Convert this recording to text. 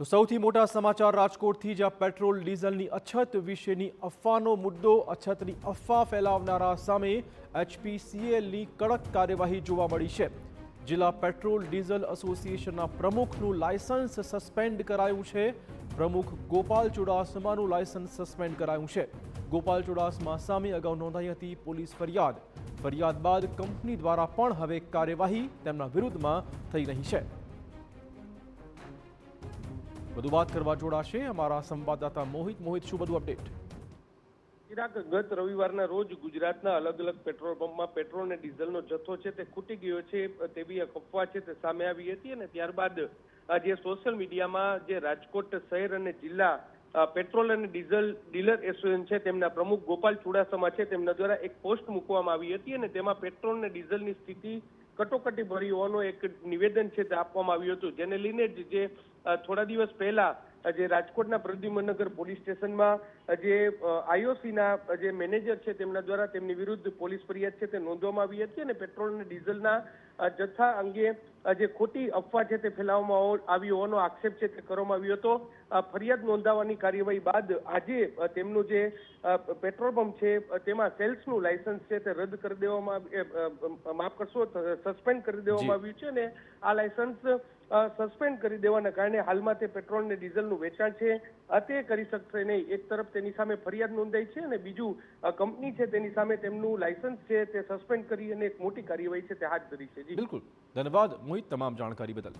તો સૌથી મોટા સમાચાર રાજકોટથી, જ્યાં પેટ્રોલ ડીઝલની અછત વિશેની અફવાનો મુદ્દો. અછતની અફવા ફેલાવનારા સામે HPCLની કડક કાર્યવાહી જોવા મળી છે. જિલ્લા પેટ્રોલ ડીઝલ એસોસિએશનના પ્રમુખનું લાયસન્સ સસ્પેન્ડ કરાયું છે. પ્રમુખ ગોપાલ ચુડાસમાનું લાયસન્સ સસ્પેન્ડ કરાયું છે. ગોપાલ ચુડાસમા સામે અગાઉ નોંધાઈ હતી પોલીસ ફરિયાદ. ફરિયાદ બાદ કંપની દ્વારા પણ હવે કાર્યવાહી તેમના વિરુદ્ધમાં થઈ રહી છે. વધુ વાત કરવા જોડાશે અમારા સંવાદદાતા મોહિત. શું બધું અપડેટ? ચિરાગ, ગત રવિવારના રોજ ગુજરાતના અલગ અલગ પેટ્રોલ પંપમાં પેટ્રોલ અને ડીઝલનો જથ્થો છે તે ખૂટી ગયો છે તેવી એક અફવા છે તે સામે આવી હતી અને ત્યારબાદ જે સોશિયલ મીડિયામાં જે રાજકોટ શહેર અને જિલ્લા પેટ્રોલ અને ડીઝલ ડીલર એસોસિએશન છે તેમના પ્રમુખ ગોપાલ ચુડાસમા છે તેમના દ્વારા એક પોસ્ટ મૂકવામાં આવી હતી અને તેમાં પેટ્રોલ અને ડીઝલની સ્થિતિ કટોકટી ભરી હોવાનું એક નિવેદન છે તે આપવામાં આવ્યું હતું, જેને લઈને જે થોડા દિવસ પહેલા જે રાજકોટના પ્રદ્યુમનનગર પોલીસ સ્ટેશનમાં જે IOCના જે મેનેજર છે તેમના દ્વારા તેમની વિરુદ્ધ પોલીસ ફરિયાદ છે તે નોંધવામાં આવી હતી અને પેટ્રોલ અને ડીઝલના જથ્થા અંગે જે ખોટી અફવા છે તે ફેલાવવામાં આવી હોવાનો આક્ષેપ છે તે કરવામાં આવ્યો હતો. ફરિયાદ નોંધાવવાની કાર્યવાહી બાદ આજે તેમનું જે પેટ્રોલ પંપ છે તેમાં સેલ્સનું લાયસન્સ છે તે રદ કરી દેવામાં, માફ કરશો, સસ્પેન્ડ કરી દેવામાં આવ્યું છે અને આ લાયસન્સ સસ્પેન્ડ કરી દેવાના કારણે હાલમાં તે પેટ્રોલ અને ડીઝલનું વેચાણ છે તે કરી શકશે નહીં. એક તરફ તેની સામે ફરિયાદ નોંધાઈ છે અને બીજું કંપની છે તેની સામે તેમનું લાયસન્સ છે તે સસ્પેન્ડ કરી અને એક મોટી કાર્યવાહી છે તે હાથ ધરી છે. બિલકુલ, ધન્યવાદ મોહિત તમામ જાણકારી બદલ.